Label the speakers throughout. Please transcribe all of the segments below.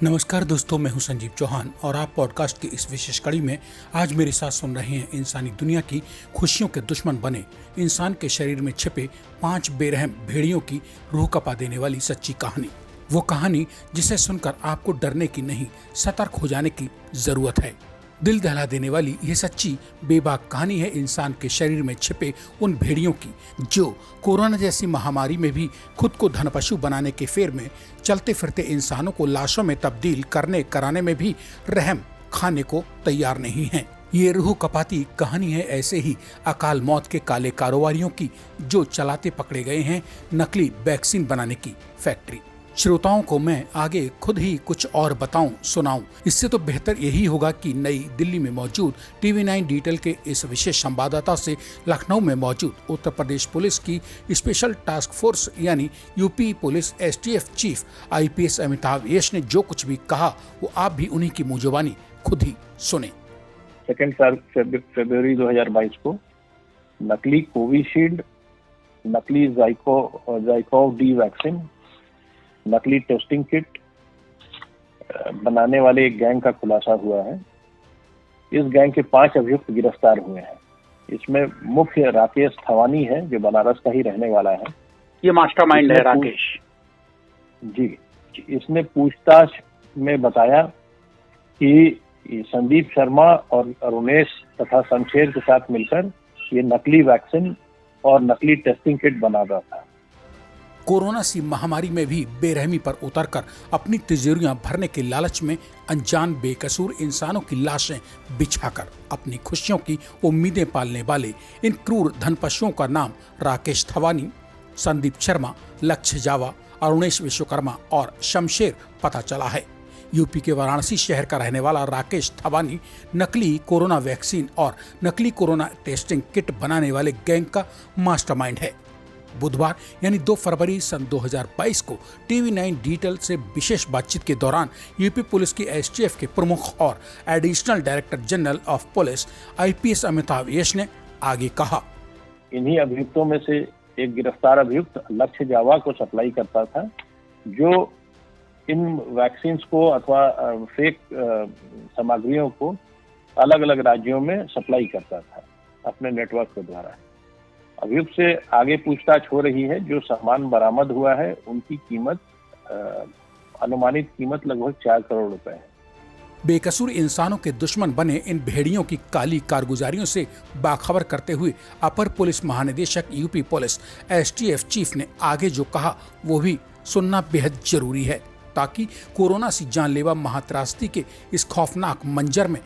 Speaker 1: नमस्कार दोस्तों, मैं हूं संजीव चौहान और आप पॉडकास्ट की इस विशेष कड़ी में आज मेरे साथ सुन रहे हैं इंसानी दुनिया की खुशियों के दुश्मन बने इंसान के शरीर में छिपे 5 बेरहम भेड़ियों की रूह कपा देने वाली सच्ची कहानी। वो कहानी जिसे सुनकर आपको डरने की नहीं, सतर्क हो जाने की जरूरत है। दिल दहला देने वाली यह सच्ची बेबाक कहानी है इंसान के शरीर में छिपे उन भेड़ियों की जो कोरोना जैसी महामारी में भी खुद को धनपशु बनाने के फेर में चलते फिरते इंसानों को लाशों में तब्दील करने कराने में भी रहम खाने को तैयार नहीं है। ये रूह कपाती कहानी है ऐसे ही अकाल मौत के काले कारोबारियों की जो चलाते पकड़े गए हैं नकली वैक्सीन बनाने की फैक्ट्री। श्रोताओं को मैं आगे खुद ही कुछ और बताऊं सुनाऊं, इससे तो बेहतर यही होगा कि नई दिल्ली में मौजूद TV9 डिटेल के इस विशेष संवाददाता से लखनऊ में मौजूद उत्तर प्रदेश पुलिस की स्पेशल टास्क फोर्स यानी UP police STF chief IPS Amitabh Yash ने जो कुछ भी कहा वो आप भी उन्हीं की मुंह जुबानी खुद ही सुने।
Speaker 2: 2 फरवरी 2022 को नकली कोविशील्ड, नकली जाइकोव डी वैक्सीन, नकली टेस्टिंग किट बनाने वाले एक गैंग का खुलासा हुआ है। इस गैंग के 5 अभियुक्त गिरफ्तार हुए हैं। इसमें मुख्य राकेश थवानी है जो बनारस का ही रहने वाला है।
Speaker 3: ये मास्टरमाइंड है राकेश
Speaker 2: जी। इसने पूछताछ में बताया कि संदीप शर्मा और अरुणेश तथा शमशेर के साथ मिलकर ये नकली वैक्सीन और नकली टेस्टिंग किट बना रहा था।
Speaker 1: कोरोना सी महामारी में भी बेरहमी पर उतरकर अपनी तिजोरियां भरने के लालच में अनजान बेकसूर इंसानों की लाशें बिछाकर अपनी खुशियों की उम्मीदें पालने वाले इन क्रूर धनपशुओं का नाम राकेश थवानी, संदीप शर्मा, लक्ष्य जावा, अरुणेश विश्वकर्मा और शमशेर पता चला है। यूपी के वाराणसी शहर का रहने वाला राकेश थवानी नकली कोरोना वैक्सीन और नकली कोरोना टेस्टिंग किट बनाने वाले गैंग का मास्टरमाइंड है। बुधवार यानी 2 फरवरी सन 2022 को TV9 डिटेल से विशेष बातचीत के दौरान यूपी पुलिस की STF के प्रमुख और additional director general of police IPS Amitabh Yash ने आगे कहा।
Speaker 2: इन्हीं अभियुक्तों में से एक गिरफ्तार अभियुक्त लक्ष्य जावा को सप्लाई करता था जो इन वैक्सीन को अथवा फेक सामग्रियों को अलग अलग राज्यों में सप्लाई करता था अपने नेटवर्क के द्वारा। अभियुक्त से आगे पूछताछ हो रही है। जो सामान बरामद हुआ है उनकी कीमत अनुमानित कीमत लगभग 4 करोड़ रुपए है।
Speaker 1: बेकसूर इंसानों के दुश्मन बने इन भेड़ियों की काली कारगुजारियों से बाखबर करते हुए अपर पुलिस महानिदेशक यूपी पुलिस STF चीफ ने आगे जो कहा वो भी सुनना बेहद जरूरी है ताकि कोरोना सी जानलेवा महात्रासदी के इस खौफनाक मंजर में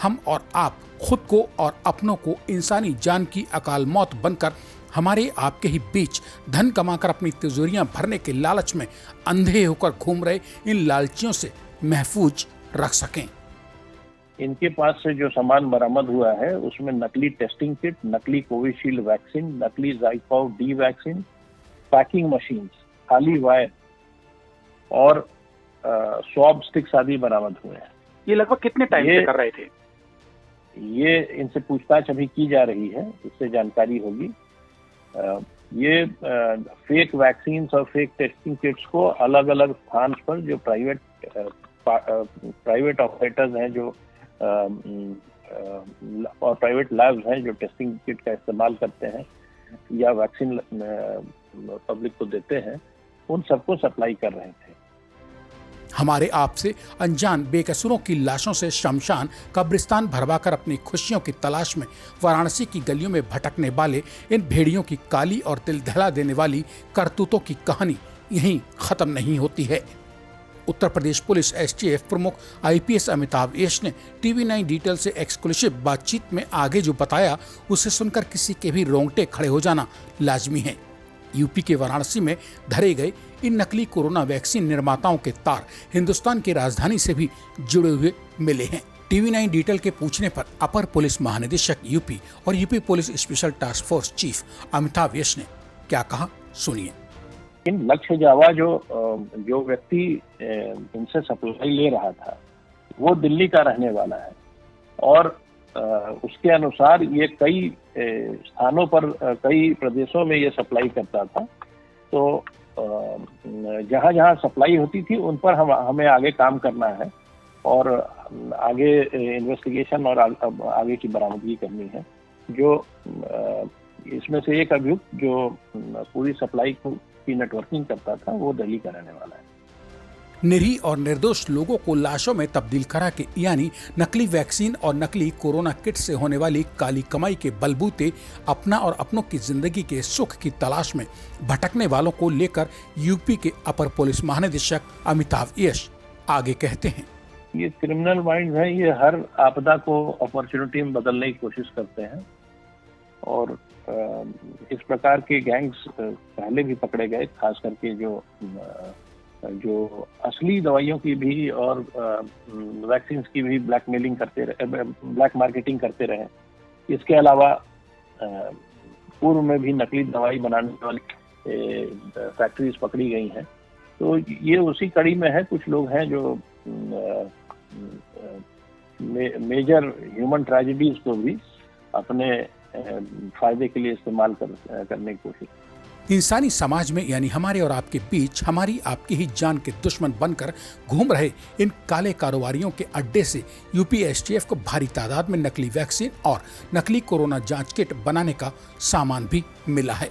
Speaker 1: हम और आप खुद को और अपनों को इंसानी जान की अकाल मौत बनकर हमारे आपके ही बीच धन कमाकर अपनी तिजोरियां भरने के लालच में अंधे होकर घूम रहे इन लालचियों से महफूज रख सकें।
Speaker 2: इनके पास से जो सामान बरामद हुआ है उसमें नकली टेस्टिंग किट, नकली कोविशील्ड वैक्सीन, नकली ZyCoV D vaccine, packing machine, खाली वायर और स्वॉब स्टिक्स आदि बरामद हुए हैं।
Speaker 3: ये लगभग कितने टाइम से कर रहे थे?
Speaker 2: ये इनसे पूछताछ अभी की जा रही है, इससे जानकारी होगी। ये फेक वैक्सीन और फेक टेस्टिंग किट्स को अलग अलग स्थान पर जो प्राइवेट ऑपरेटर्स हैं जो और प्राइवेट लैब्स हैं जो टेस्टिंग किट का इस्तेमाल करते हैं या वैक्सीन पब्लिक को देते हैं, उन सबको सप्लाई कर रहे थे।
Speaker 1: हमारे आपसे अनजान बेकसूरों की लाशों से शमशान कब्रिस्तान भरवाकर अपनी खुशियों की तलाश में वाराणसी की गलियों में भटकने वाले इन भेड़ियों की काली और दिल दहला देने वाली करतूतों की कहानी यहीं खत्म नहीं होती है। उत्तर प्रदेश पुलिस STF प्रमुख IPS अमिताभ यश ने TV9 डिटेल से एक्सक्लूसिव बातचीत में आगे जो बताया उसे सुनकर किसी के भी रोंगटे खड़े हो जाना लाजमी है। यूपी के वाराणसी में धरे गए इन नकली कोरोना वैक्सीन निर्माताओं के तार हिंदुस्तान की राजधानी से भी जुड़े हुए मिले हैं। TV9 डिटेल के पूछने पर अपर पुलिस महानिदेशक यूपी और UP police special task force chief Amitabh Yash ने क्या कहा, सुनिए।
Speaker 2: इन लक्ष्य जावा जो व्यक्ति इनसे सप्लाई ले रहा था वो दिल्ली का रहने वाला है और उसके अनुसार ये कई स्थानों पर कई प्रदेशों में ये सप्लाई करता था। तो जहाँ जहाँ सप्लाई होती थी उन पर हमें आगे काम करना है और आगे इन्वेस्टिगेशन और आगे की बरामदगी करनी है। जो इसमें से एक अभियुक्त जो पूरी सप्लाई की नेटवर्किंग करता था वो दिल्ली का रहने वाला है।
Speaker 1: निरीह और निर्दोष लोगों को लाशों में तब्दील करा के यानी नकली वैक्सीन और नकली कोरोना किट से होने वाली काली कमाई के बलबूते अपना और अपनों की जिंदगी के सुख की तलाश में भटकने वालों को लेकर यूपी के अपर पुलिस महानिदेशक अमिताभ यश आगे कहते हैं।
Speaker 2: ये क्रिमिनल माइंड्स हैं, ये हर आपदा को अपॉर्चुनिटी में बदलने की कोशिश करते हैं और इस प्रकार के गैंग्स पहले भी पकड़े गए, खास करके जो असली दवाइयों की भी और वैक्सीन की भी ब्लैकमेलिंग करते रहे, ब्लैक मार्केटिंग करते रहे। इसके अलावा पूर्व में भी नकली दवाई बनाने वाली फैक्ट्रीज पकड़ी गई हैं। तो ये उसी कड़ी में है। कुछ लोग हैं जो मेजर ह्यूमन ट्रेजेडीज को भी अपने फायदे के लिए इस्तेमाल करने की कोशिश।
Speaker 1: इंसानी समाज में यानी हमारे और आपके बीच हमारी आपकी ही जान के दुश्मन बनकर घूम रहे इन काले कारोबारियों के अड्डे से यूपी एसटीएफ को भारी तादाद में नकली वैक्सीन और नकली कोरोना जांच किट बनाने का सामान भी मिला है।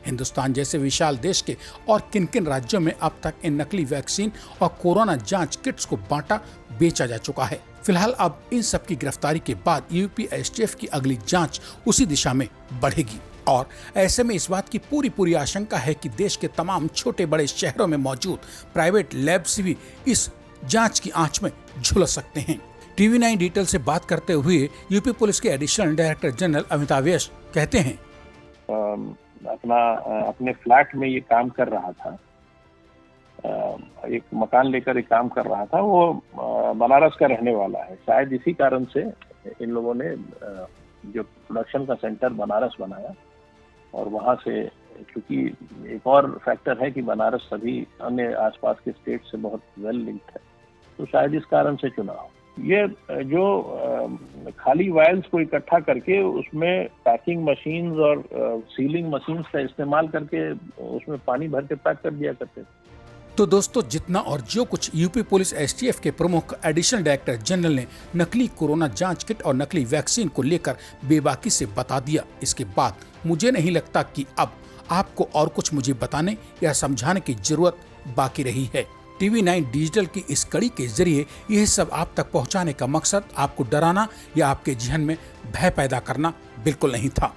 Speaker 1: हिंदुस्तान जैसे विशाल देश के और किन किन राज्यों में अब तक इन नकली वैक्सीन और कोरोना जांच किट्स को बांटा बेचा जा चुका है। फिलहाल अब इन सब की गिरफ्तारी के बाद यूपी एसटीएफ की अगली जांच उसी दिशा में बढ़ेगी और ऐसे में इस बात की पूरी आशंका है कि देश के तमाम छोटे बड़े शहरों में मौजूद प्राइवेट लैब्स भी इस जांच की आंच में झुलस सकते हैं। टीवी 9 डिटेल से बात करते हुए यूपी पुलिस के एडिशनल डायरेक्टर जनरल अमिताभ यश कहते हैं,
Speaker 2: अपने फ्लैट में ये काम कर रहा था, एक मकान लेकर एक काम कर रहा था। वो बनारस का रहने वाला है। शायद इसी कारण से इन लोगों ने जो प्रोडक्शन का सेंटर बनारस बनाया और वहाँ से, क्योंकि एक और फैक्टर है कि बनारस सभी अन्य आसपास के स्टेट से बहुत वेल लिंक्ड है, तो शायद इस कारण से चुना हो। ये जो खाली वायल्स को इकट्ठा करके उसमें पैकिंग मशीन्स और सीलिंग मशीन्स का इस्तेमाल करके उसमें पानी भर के पैक कर दिया करते थे।
Speaker 1: तो दोस्तों, जितना और जो कुछ यूपी पुलिस एसटीएफ के प्रमुख एडिशनल डायरेक्टर जनरल ने नकली कोरोना जांच किट और नकली वैक्सीन को लेकर बेबाकी से बता दिया, इसके बाद मुझे नहीं लगता कि अब आपको और कुछ मुझे बताने या समझाने की जरूरत बाकी रही है। टीवी 9 डिजिटल की इस कड़ी के जरिए यह सब आप तक पहुंचाने का मकसद आपको डराना या आपके जहन में भय पैदा करना बिल्कुल नहीं था।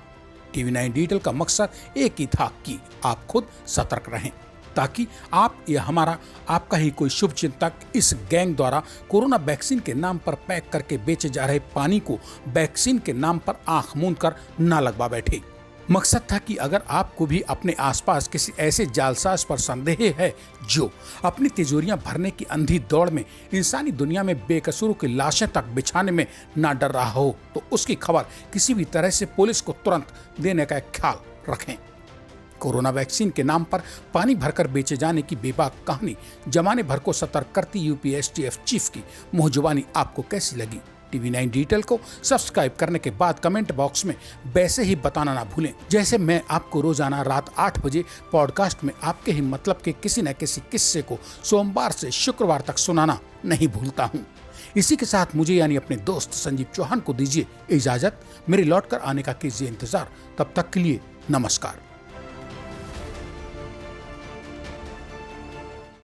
Speaker 1: टीवी 9 डिजिटल का मकसद एक ही था कि आप खुद सतर्क रहें, ताकि आप या हमारा आपका ही कोई शुभ चिंतक इस गैंग द्वारा कोरोना वैक्सीन के नाम पर पैक करके बेचे जा रहे पानी को वैक्सीन के नाम पर आंख मूंद कर ना लगवा बैठे। मकसद था कि अगर आपको भी अपने आसपास किसी ऐसे जालसाज पर संदेह है जो अपनी तिजोरियां भरने की अंधी दौड़ में इंसानी दुनिया में बेकसूरों की लाशें तक बिछाने में ना डर रहा हो, तो उसकी खबर किसी भी तरह से पुलिस को तुरंत देने का ख्याल रखें। कोरोना वैक्सीन के नाम पर पानी भरकर बेचे जाने की बेबाक कहानी जमाने भर को सतर्क करती यूपी एसटीएफ चीफ की मुंहजुबानी आपको कैसी लगी? टीवी 9 डिजिटल को सब्सक्राइब करने के बाद कमेंट बॉक्स में वैसे ही बताना ना भूलें, जैसे मैं आपको रोजाना रात 8 बजे पॉडकास्ट में आपके ही मतलब के किसी न किसी किस्से को सोमवार से शुक्रवार तक सुनाना नहीं भूलता हूँ। इसी के साथ मुझे यानी अपने दोस्त संजीव चौहान को दीजिए इजाजत। मेरे लौट कर आने का कीजिए इंतजार। तब तक के लिए नमस्कार।